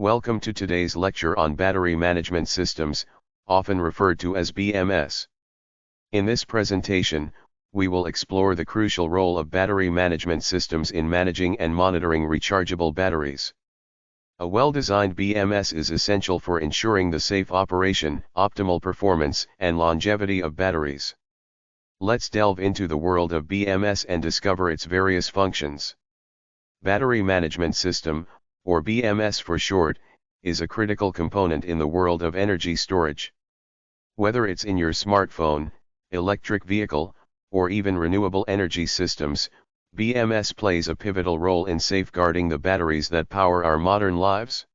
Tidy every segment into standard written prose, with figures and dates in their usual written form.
Welcome to today's lecture on battery management systems, often referred to as BMS. In this presentation, we will explore the crucial role of battery management systems in managing and monitoring rechargeable batteries. A well-designed BMS is essential for ensuring the safe operation, optimal performance, and longevity of batteries. Let's delve into the world of BMS and discover its various functions. Battery Management System, or BMS for short, is a critical component in the world of energy storage. Whether it's in your smartphone, electric vehicle, or even renewable energy systems, BMS plays a pivotal role in safeguarding the batteries that power our modern lives.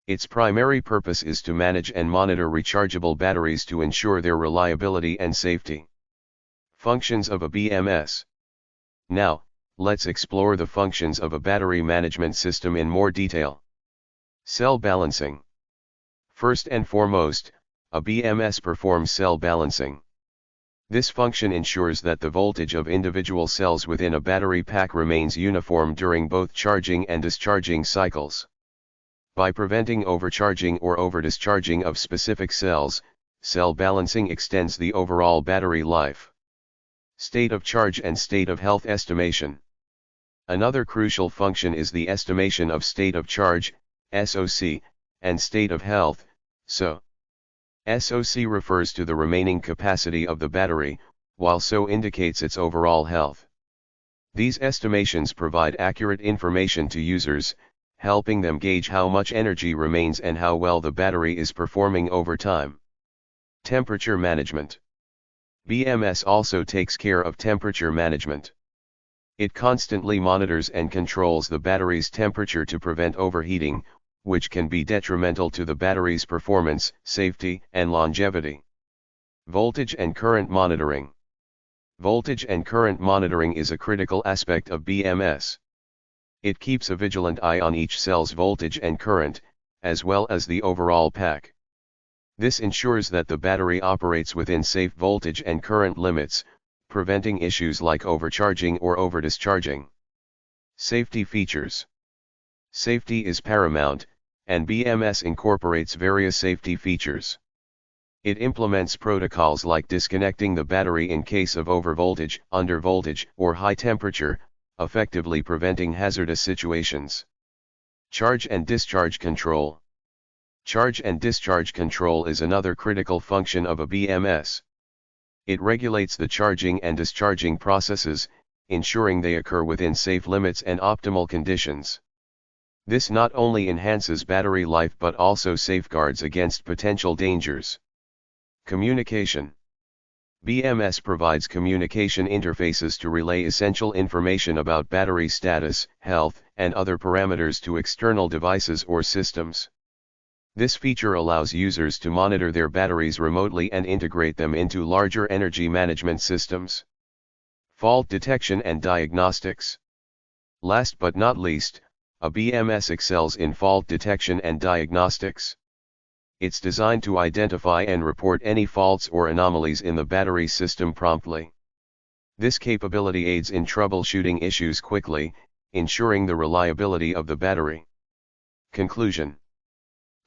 Its primary purpose is to manage and monitor rechargeable batteries to ensure their reliability and safety. Functions of a BMS. Now, let's explore the functions of a battery management system in more detail. Cell balancing. First and foremost, a BMS performs cell balancing. This function ensures that the voltage of individual cells within a battery pack remains uniform during both charging and discharging cycles. By preventing overcharging or overdischarging of specific cells, cell balancing extends the overall battery life. State of charge and state of health estimation. Another crucial function is the estimation of state of charge, SOC, and state of health, SO. SOC refers to the remaining capacity of the battery, while SO indicates its overall health. These estimations provide accurate information to users, helping them gauge how much energy remains and how well the battery is performing over time. Temperature management. BMS also takes care of temperature management. It constantly monitors and controls the battery's temperature to prevent overheating, which can be detrimental to the battery's performance, safety, and longevity. Voltage and current monitoring. Voltage and current monitoring is a critical aspect of BMS. It keeps a vigilant eye on each cell's voltage and current, as well as the overall pack. This ensures that the battery operates within safe voltage and current limits, preventing issues like overcharging or overdischarging. Safety features. Safety is paramount, and BMS incorporates various safety features. It implements protocols like disconnecting the battery in case of overvoltage, undervoltage, or high temperature, effectively preventing hazardous situations. Charge and discharge control. Charge and discharge control is another critical function of a BMS. It regulates the charging and discharging processes, ensuring they occur within safe limits and optimal conditions. This not only enhances battery life but also safeguards against potential dangers. Communication. BMS provides communication interfaces to relay essential information about battery status, health, and other parameters to external devices or systems. This feature allows users to monitor their batteries remotely and integrate them into larger energy management systems. Fault detection and diagnostics. Last but not least, a BMS excels in fault detection and diagnostics. It's designed to identify and report any faults or anomalies in the battery system promptly. This capability aids in troubleshooting issues quickly, ensuring the reliability of the battery. Conclusion.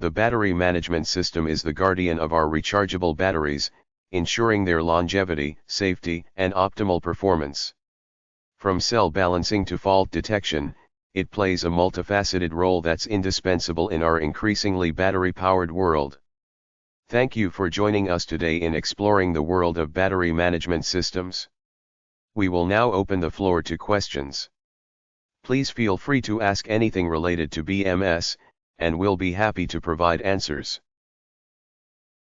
The battery management system is the guardian of our rechargeable batteries, ensuring their longevity, safety, and optimal performance. From cell balancing to fault detection, it plays a multifaceted role that's indispensable in our increasingly battery-powered world. Thank you for joining us today in exploring the world of battery management systems. We will now open the floor to questions. Please feel free to ask anything related to BMS, and we'll be happy to provide answers.